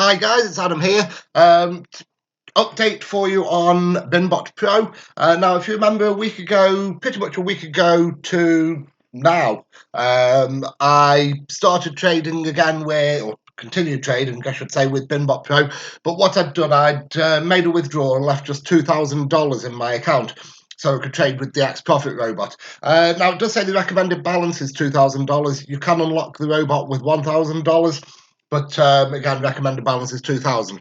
Hi guys, it's Adam here. Update for you on BinBot Pro. Now, if you remember pretty much a week ago to now, I started trading again or continued trading, I should say, with BinBot Pro. But what I'd done, I'd made a withdrawal and left just $2,000 in my account, so I could trade with the xProfit robot. Now, it does say the recommended balance is $2,000. You can unlock the robot with $1,000. But again, recommended balance is 2,000,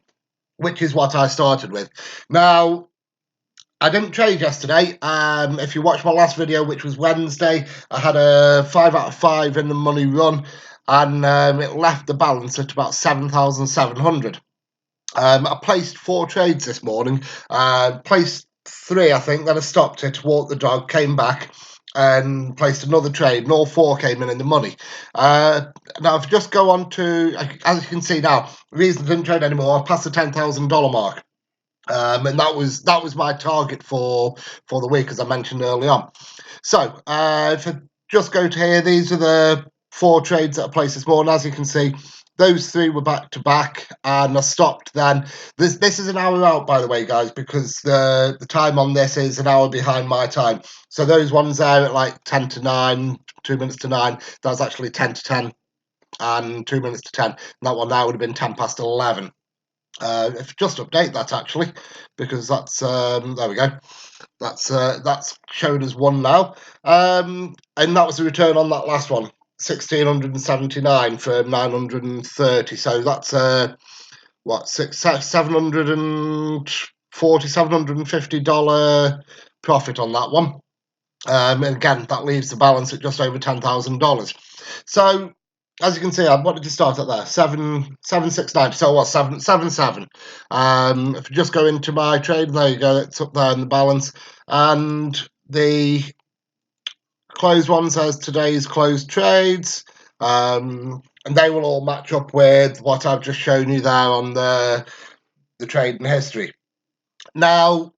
which is what I started with. Now, I didn't trade yesterday. If you watch my last video, which was Wednesday, I had a 5 out of 5 in the money run, and it left the balance at about 7,700. I placed 4 trades this morning. Placed 3, I think. Then I stopped it, walked the dog, came back, and placed another trade, and all 4 came in the money. Now, if you just go on to, as you can see now, the reason I didn't trade anymore, I passed the $10,000 mark. And that was my target for the week, as I mentioned early on. So, if I just go to here, these are the 4 trades that I placed this morning. As you can see, those 3 were back to back, and I stopped then. This is an hour out, by the way, guys, because the time on this is an hour behind my time. So those ones there at like 10 to 9, 2 minutes to 9, that's actually 10 to 10 and 2 minutes to 10. And that one now would have been 10 past 11. If just update that actually, because that's there we go. That's shown as 1 now, and that was the return on that last one. 1,679 for 930. So that's what, $750 profit on that one. And again, that leaves the balance at just over $10,000. So as you can see, I wanted to start at there, 769. So what, 777. If you just go into my trade, there you go, it's up there in the balance, and the closed one says today's closed trades, and they will all match up with what I've just shown you there on the trading history. Now,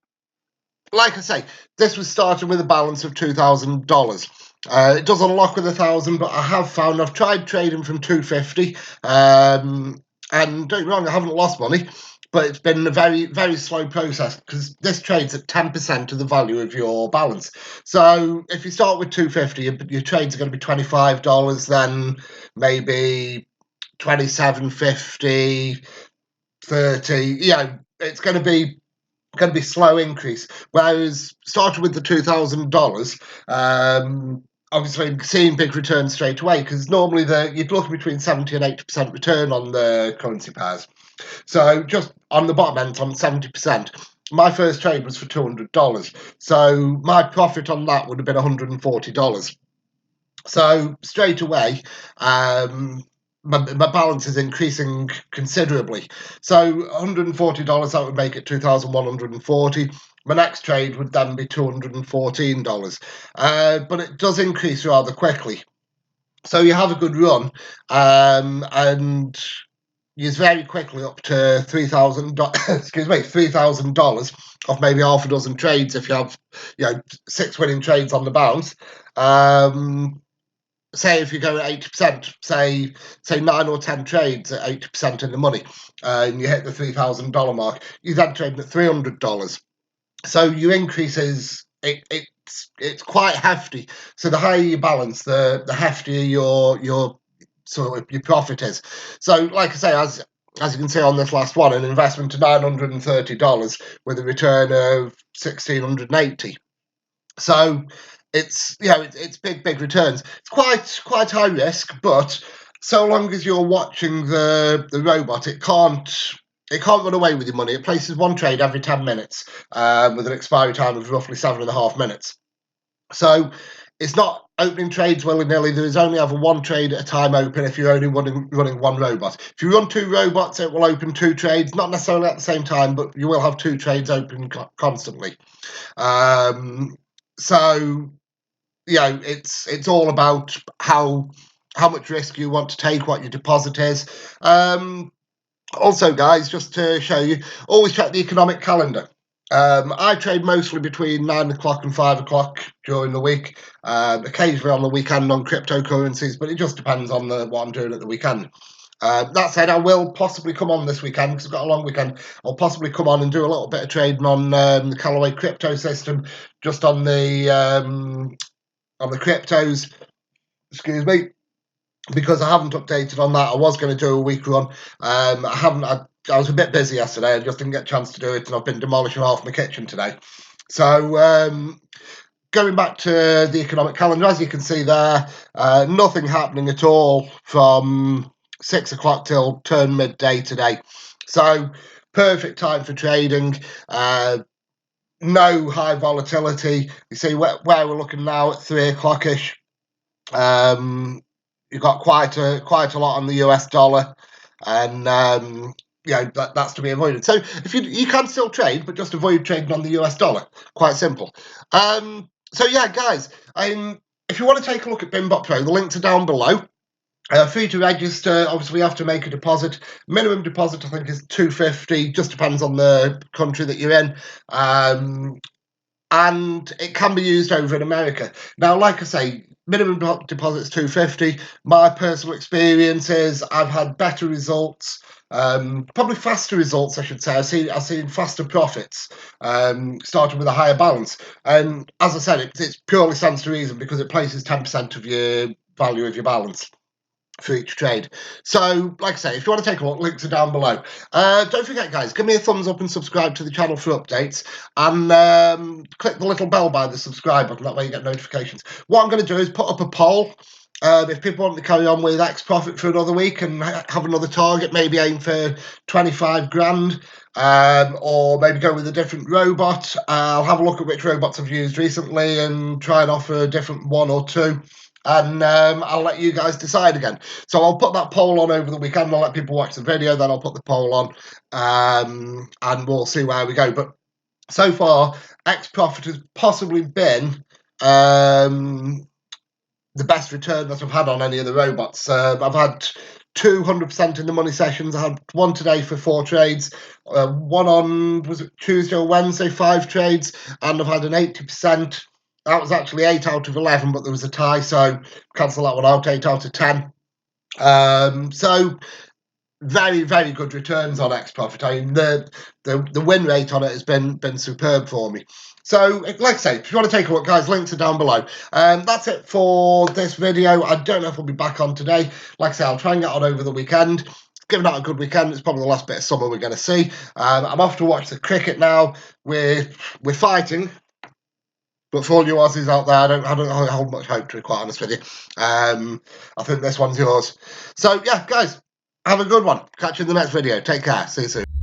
like I say, this was started with a balance of $2,000. It does unlock with 1,000, but I have found I've tried trading from 250, and don't get me wrong, I haven't lost money, but it's been a very, very slow process because this trades at 10% of the value of your balance. So if you start with 250, your trades are going to be $25, then maybe 27.50, 30. You know, it's going to be slow increase. Whereas starting with the $2,000, obviously seeing big returns straight away, because normally you'd look between 70 and 80% return on the currency pairs. So just on the bottom end, on 70%, my first trade was for $200. So my profit on that would have been $140. So straight away, my balance is increasing considerably. So $140, that would make it $2,140. My next trade would then be $214. But it does increase rather quickly. So you have a good run, and you're very quickly up to $3,000. Excuse me, $3,000 off maybe half a dozen trades if you have, 6 winning trades on the bounce. Say if you go at 80%, say 9 or 10 trades at 80% in the money, and you hit the $3,000 mark, you then trade at $300. So your increase is it's quite hefty. So the higher your balance, the heftier your sort of your profit is. So like I say, as you can see on this last one, an investment of $930 with a return of 1,680. So it's it's big returns. It's quite high risk, but so long as you're watching the robot, it can't run away with your money. It places 1 trade every 10 minutes, with an expiry time of roughly 7.5 minutes. So it's not opening trades willy-nilly. There is only ever 1 trade at a time open if you're only running 1 robot. If you run 2 robots, it will open 2 trades, not necessarily at the same time, but you will have 2 trades open constantly. So it's all about how much risk you want to take, what your deposit is. Also, guys, just to show you, always check the economic calendar. I trade mostly between 9 o'clock and 5 o'clock during the week, occasionally on the weekend on cryptocurrencies, but it just depends on what I'm doing at the weekend. That said, I will possibly come on this weekend because I've got a long weekend. I'll possibly come on and do a little bit of trading on the Callaway crypto system, just on the cryptos. Excuse me, because I haven't updated on that. I was going to do a week run. I haven't. I was a bit busy yesterday. I just didn't get a chance to do it, and I've been demolishing half my kitchen today. So going back to the economic calendar, as you can see there, nothing happening at all from 6 o'clock till turn midday today. So perfect time for trading. No high volatility. You see where we're looking now at 3 o'clockish. You've got quite a lot on the US dollar, and that's to be avoided. So if you can still trade, but just avoid trading on the US dollar. Quite simple. So yeah, guys, if you want to take a look at BinBot Pro, the links are down below. Free to register. Obviously, you have to make a deposit. Minimum deposit, I think, is $250. Just depends on the country that you're in. And it can be used over in America. Now, like I say, minimum deposit is $250. My personal experience is I've had better results, probably faster results, I should say. I've seen faster profits, starting with a higher balance. And as I said, it's purely stands to reason because it places 10% of your value of your balance for each trade. So, like I say, if you want to take a look, links are down below. Don't forget, guys, give me a thumbs up and subscribe to the channel for updates, and click the little bell by the subscribe button. That way you get notifications. What I'm going to do is put up a poll. If people want to carry on with xProfit for another week and have another target, maybe aim for 25 grand, or maybe go with a different robot. I'll have a look at which robots I've used recently and try and offer a different one or two. And I'll let you guys decide again. So I'll put that poll on over the weekend. I'll let people watch the video, then I'll put the poll on, and we'll see where we go. But so far, xProfit has possibly been the best return that I've had on any of the robots. I've had 200% in the money sessions. I had one today for 4 trades, one on, was it Tuesday or Wednesday, 5 trades, and I've had an 80%. That was actually 8 out of 11, but there was a tie, so cancel that one out, 8 out of 10. So very, very good returns on xProfit. I mean, the win rate on it has been superb for me. So, like I say, if you want to take a look, guys, links are down below. That's it for this video. I don't know if we'll be back on today. Like I say, I'll try and get on over the weekend. Given that a good weekend, it's probably the last bit of summer we're going to see. I'm off to watch the cricket now. We're fighting. But for all you Aussies out there, I don't hold much hope, to be quite honest with you. I think this one's yours. So, yeah, guys, have a good one. Catch you in the next video. Take care. See you soon.